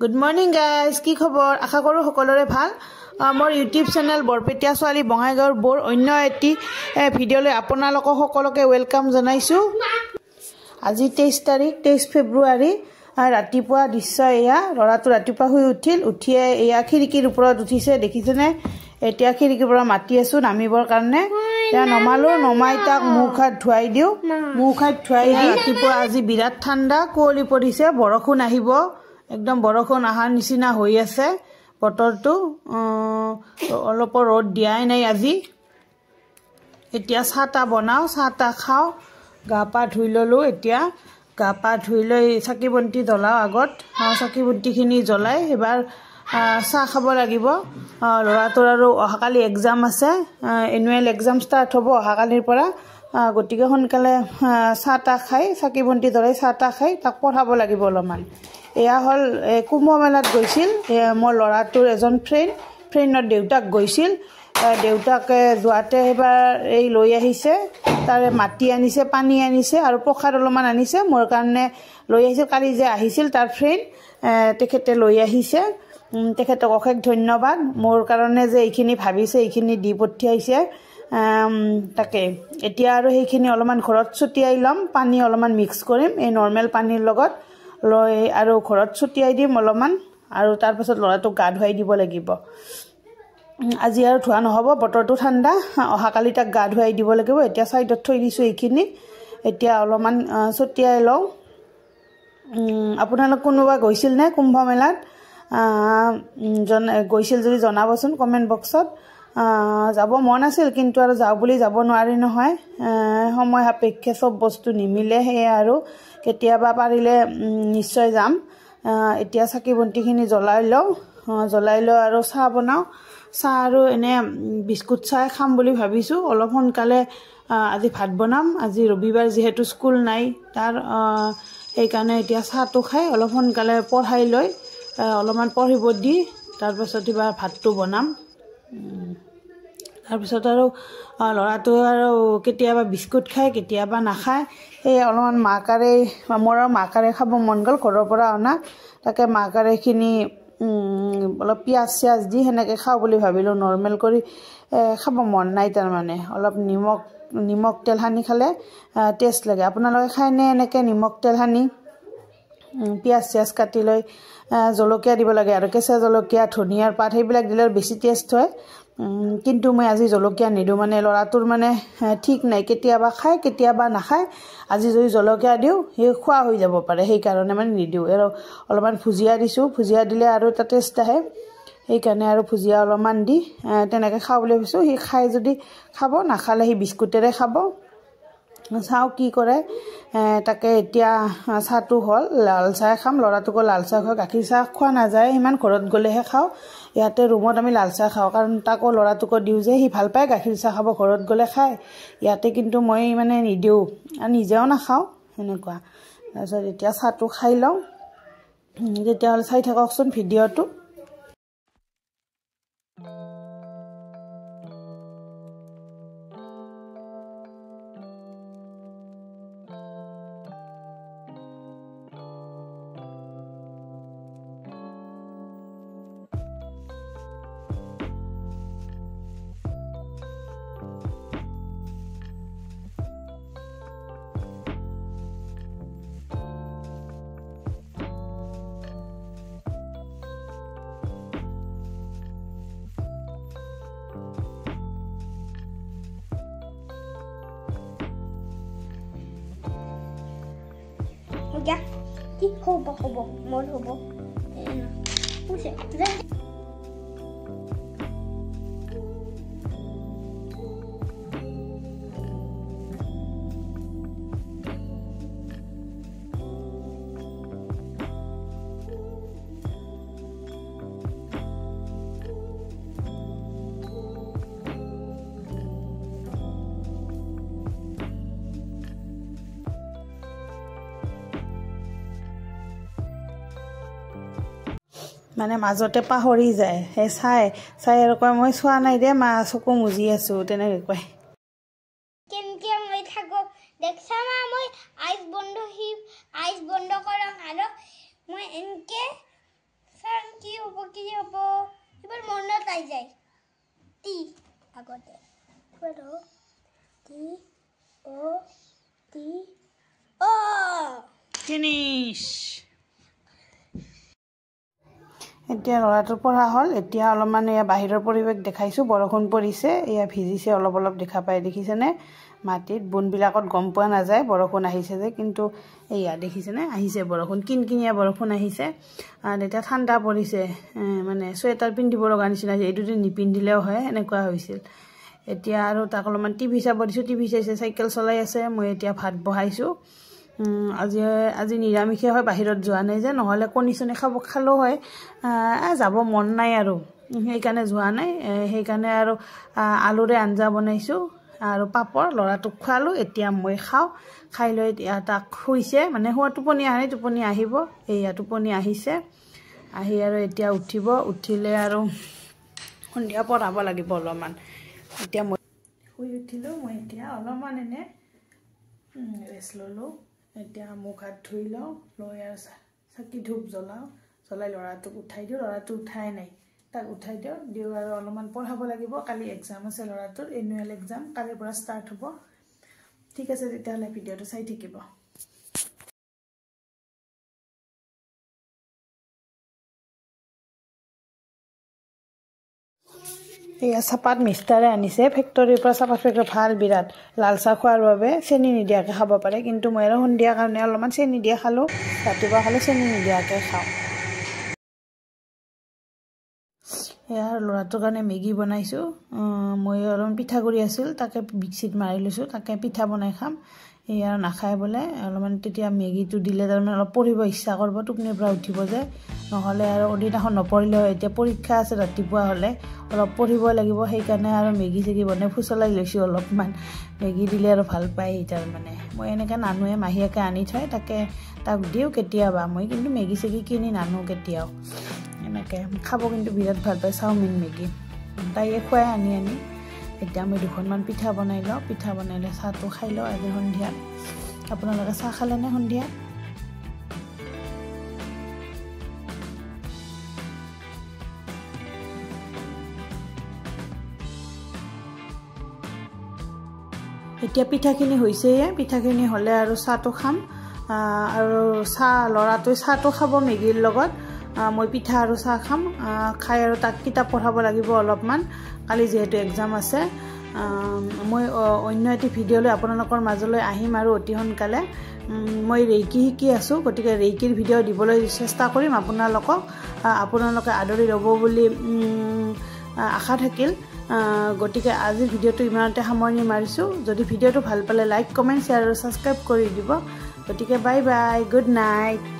Good morning guys, কি খবৰ? আশা কৰোঁ সকলোৰে ভাল। মোৰ YouTube চেনেল বৰপেটীয়া ছোৱালী বঙাইগাঁৱৰ বৰ অন্য এটি ভিডিঅ'লৈ আপোনালোকক সকলোকে ওয়েলকাম জনাইছোঁ। আজি 23 তাৰিখ 23 ফেব্ৰুৱাৰী ৰাতিপুৱা দৃশ্য এয়া। ল'ৰাটো ৰাতিপুৱা শুই উঠিয়ে এয়া খিৰিকীৰ ওপৰত উঠিছে, দেখিছেনে? এতিয়া খিৰিকীৰ পৰা মাতি আছোঁ নামিবৰ কাৰণে। এতিয়া নমাই তাক মুখ হাত ধুৱাই দিওঁ। মুখ হাত ধুৱাই দি ৰাতিপুৱা আজি বিৰাট ঠাণ্ডা, কুঁৱলী পৰিছে, বৰষুণ আহিব। একদম বৰষুণ অহাৰ নিচিনা হৈ আছে বতৰটো। অলপ ৰ'দ দিয়াই নাই আজি। এতিয়া চাহ তাহ বনাওঁ, চাহ তাহ খাওঁ, গা পা ধুই ল'লোঁ। এতিয়া গা পা ধুই লৈ চাকি বন্তি জ্বলাওঁ। আগত চাকি বন্তিখিনি জ্বলাই এবাৰ চাহ খাব লাগিব। ল'ৰাটোৰ আৰু অহাকালি এক্সাম আছে, এনুৱেল এক্সাম ষ্টাৰ্ট হ'ব অহাকালিৰ পৰা। গতিকে সোনকালে চাহ তাহ খাই চাকি বন্তি জ্বলাই চাহ তাহ খাই তাক পঢ়াব লাগিব অলপমান। এয়া হ'ল কুম্ভ মেলাত গৈছিল মোৰ ল'ৰাটোৰ এজন ফ্ৰেণ্ডৰ দেউতাক গৈছিল। দেউতাকে যোৱাতে এবাৰ এই লৈ আহিছে, তাৰে মাটি আনিছে, পানী আনিছে আৰু প্ৰসাদ অলপমান আনিছে মোৰ কাৰণে লৈ আহিছিল। কালি যে আহিছিল তাৰ ফ্ৰেণ্ড, তেখেতে লৈ আহিছে। তেখেতক অশেষ ধন্যবাদ মোৰ কাৰণে যে এইখিনি ভাবিছে, এইখিনি দি পঠিয়াইছে। তাকে এতিয়া আৰু সেইখিনি অলপমান ঘৰত ছটিয়াই ল'ম, পানী অলপমান মিক্স কৰিম এই নৰ্মেল পানীৰ লগত লৈ আৰু ঘৰত ছটিয়াই দিম অলপমান। আৰু তাৰপাছত ল'ৰাটোক গা ধুৱাই দিব লাগিব। আজি আৰু ধোৱা নহ'ব, বতৰটো ঠাণ্ডা, অহাকালি তাক গা ধুৱাই দিব লাগিব। এতিয়া ছাইডত থৈ দিছোঁ এইখিনি, এতিয়া অলপমান ছটিয়াই লওঁ। আপোনালোক কোনোবা গৈছিল নে কুম্ভ মেলাত? গৈছিল যদি জনাবচোন কমেণ্ট বক্সত। যাব মন আছিল কিন্তু আৰু যাওঁ বুলি যাব নোৱাৰি নহয়, সময় সাপেক্ষে চব বস্তু নিমিলে। সেয়ে আৰু কেতিয়াবা পাৰিলে নিশ্চয় যাম। এতিয়া চাকি বন্তিখিনি জ্বলাই লওঁ আৰু চাহ বনাওঁ। চাহ আৰু এনে বিস্কুট চাহ খাম বুলি ভাবিছোঁ। অলপ সোনকালে আজি ভাত বনাম, আজি ৰবিবাৰ যিহেতু স্কুল নাই তাৰ, সেইকাৰণে এতিয়া চাহটো খাই অলপ সোনকালে পঢ়াই লৈ অলপমান পঢ়িব দি তাৰপাছত এইবাৰ ভাতটো বনাম। তাৰপিছত আৰু ল'ৰাটোৱে আৰু কেতিয়াবা বিস্কুট খায়, কেতিয়াবা নাখায়। সেই অলপমান মোৰ আৰু মাকাৰে খাব মন গ'ল, ঘৰৰ পৰা অনা। তাকে মাকাৰেখিনি অলপ পিঁয়াজ চিয়াজ দি সেনেকৈ খাওঁ বুলি ভাবিলোঁ। নৰ্মেল কৰি খাব মন নাই তাৰমানে। অলপ নিমখ তেল সানি খালে টেষ্ট লাগে। আপোনালোকে খায়নে এনেকৈ নিমখ তেল সানি? পিঁয়াজ চিয়াজ কাটি লৈ জলকীয়া দিব লাগে আৰু কেঁচা জলকীয়া, ধনিয়াৰ পাত সেইবিলাক দিলে বেছি টেষ্ট হয়। কিন্তু মই আজি জলকীয়া নিদিওঁ, মানে ল'ৰাটোৰ মানে ঠিক নাই, কেতিয়াবা খায় কেতিয়াবা নাখায়। আজি যদি জলকীয়া দিওঁ সেই খোৱা হৈ যাব পাৰে, সেইকাৰণে মানে নিদিওঁ। আৰু অলপমান ভুজিয়া দিছোঁ, ভুজিয়া দিলে আৰু এটা টেষ্ট আহে, সেইকাৰণে আৰু ভুজিয়া অলপমান দি তেনেকৈ খাওঁ বুলি ভাবিছোঁ। সি খাই যদি খাব, নাখালে সি বিস্কুটেৰে খাব। চাওঁ কি কৰে। তাকে এতিয়া চাহটো হ'ল, লাল চাহ খাম। ল'ৰাটোকো লাল চাহ খাওঁ, গাখীৰ চাহ খোৱা নাযায় সিমান, ঘৰত গ'লেহে খাওঁ। ইয়াতে ৰুমত আমি লাল চাহ খাওঁ, কাৰণ তাকো ল'ৰাটোকো দিওঁ যে সি ভাল পায় গাখীৰ চাহ খাব, ঘৰত গ'লে খায়। ইয়াতে কিন্তু মই মানে নিদিওঁ আৰু নিজেও নাখাওঁ সেনেকুৱা। তাৰপিছত এতিয়া চাহটো খাই লওঁ। তেতিয়াহ'লে চাই থাককচোন ভিডিঅ'টো। Ya, কি হ'ব মোৰ হ'ব। মানে মাজতে পাহৰি যায়, সেই চাই আৰু কয় মই চোৱা নাই দে মা, চকু মুজি আছোঁ, তেনেকৈ কয়। কেনেকৈ মই থাকোঁ দেখছা মা, মই আইচ বন্ধ কৰাম আৰু মই এনেকৈ হ'ব এবাৰ মনত আহি যায় টি আগতে বড় টি ও টি ও ফিনিশ এতিয়া ল'ৰাটোৰ পঢ়া হ'ল এতিয়া অলপমান এয়া বাহিৰৰ পৰিৱেশ দেখাইছোঁ বৰষুণ পৰিছে এয়া ভিজিছে অলপ অলপ দেখা পাই দেখিছেনে মাটিত বুনবিলাকত গম পোৱা নাযায় বৰষুণ আহিছে যে কিন্তু এয়া দেখিছেনে আহিছে বৰষুণ কিনকিনিয়া বৰষুণ আহিছে আৰু এতিয়া ঠাণ্ডা পৰিছে মানে চুৱেটাৰ পিন্ধিব লগা নিচিনা হৈছে এইটো নিপিন্ধিলেও হয় এনেকুৱা হৈছিল এতিয়া আৰু তাক অলপমান টিভি চাব দিছোঁ টিভি চাইছে চাইকেল চলাই আছে মই এতিয়া ভাত বহাইছোঁ আজি নিৰামিষে হয় বাহিৰত যোৱা নাই যে নহ'লে কণী চণী খালেও হয় যাব মন নাই আৰু সেইকাৰণে যোৱা নাই সেইকাৰণে আৰু আলুৰে আঞ্জা বনাইছোঁ আৰু পাপৰ ল'ৰাটোক খোৱালোঁ এতিয়া মই খাওঁ খাই লৈ তাক শুইছে মানে শুৱা টোপনি আহে টোপনি আহিব এয়া টোপনি আহিছে আহি আৰু এতিয়া উঠিব উঠিলে আৰু সন্ধিয়া পঢ়াব লাগিব অলপমান এতিয়া মই শুই উঠিলোঁ মই এতিয়া অলপমান এনে ৰেষ্ট ল'লোঁ এতিয়া মুখ হাত ধুই লওঁ লৈ আৰু চাকি ধূপ জ্বলাই ল'ৰাটোক উঠাই দিওঁ ল'ৰাটো উঠাই নাই তাক উঠাই দিওঁ আৰু অলপমান পঢ়াব লাগিব কালি এক্সাম আছে ল'ৰাটোৰ এনুৱেল এক্সাম কালিৰ পৰা ষ্টাৰ্ট হ'ব ঠিক আছে তেতিয়াহ'লে ভিডিঅ'টো চাই থাকিব এয়া চাহপাত মিষ্টাৰে আনিছে ফেক্টৰীৰ পৰা চাহপাত ফেক্টৰী ভাল বিৰাট লাল চাহ খোৱাৰ বাবে চেনি নিদিয়াকৈ খাব পাৰে কিন্তু মই আৰু সন্ধিয়া কাৰণে অলপমান চেনি দিয়া খালোঁ ৰাতিপুৱা খালে চেনি নিদিয়াকৈ খাওঁ এয়া ল'ৰাটোৰ কাৰণে মেগী বনাইছোঁ মই অলপমান পিঠাগুড়ি আছিল তাকে মিক্সিত মাৰি লৈছোঁ তাকে পিঠা বনাই খাম এয়া আৰু নাখায় বোলে অলপমান তেতিয়া মেগীটো দিলে তাৰমানে অলপ পঢ়িব ইচ্ছা কৰিব টোপনিৰ পৰা উঠিব যে নহ'লে আৰু অদিনাখন নপঢ়িলে হয় এতিয়া পৰীক্ষা আছে ৰাতিপুৱা হ'লে অলপ পঢ়িব লাগিব সেইকাৰণে আৰু মেগী চেগি বনাই ফুচলাই লৈছোঁ অলপমান মেগী দিলে আৰু ভাল পায় তাৰমানে মই এনেকৈ নানোৱে মাহীয়েকে আনি থয় তাক দিওঁ কেতিয়াবা মই কিন্তু মেগী চেগি কিনি নানো কেতিয়াও এনেকৈ খাব কিন্তু বিৰাট ভাল পায় চাওমিন মেগী তাইয়ে খুৱাই আনি এতিয়া মই দুখনমান পিঠা বনাই লওঁ পিঠা বনাইলে চাহটো খাই লওঁ আজি সন্ধিয়া আপোনালোকে চাহ খালেনে সন্ধিয়া এতিয়া পিঠাখিনি হৈছেয়ে পিঠাখিনি হ'লে আৰু চাহটো খাম আৰু ল'ৰাটোৱে চাহটো খাব মেগীৰ লগত মই পিঠা আৰু চাহ খাম খাই আৰু তাক কিতাপ পঢ়াব লাগিব অলপমান কালি যিহেতু এক্সাম আছে মই অন্য এটি ভিডিঅ' লৈ আপোনালোকৰ মাজলৈ আহিম আৰু অতি সোনকালে মই ৰেইকি শিকি আছোঁ গতিকে ৰেইকিৰ ভিডিঅ' দিবলৈ চেষ্টা কৰিম আপোনালোকে আদৰি ল'ব বুলি আশা থাকিল গতিকে আজিৰ ভিডিঅ'টো ইমানতে সামৰণি মাৰিছোঁ যদি ভিডিঅ'টো ভাল পালে লাইক কমেণ্ট শ্বেয়াৰ আৰু ছাবস্ক্ৰাইব কৰি দিব গতিকে বাই বাই গুড নাইট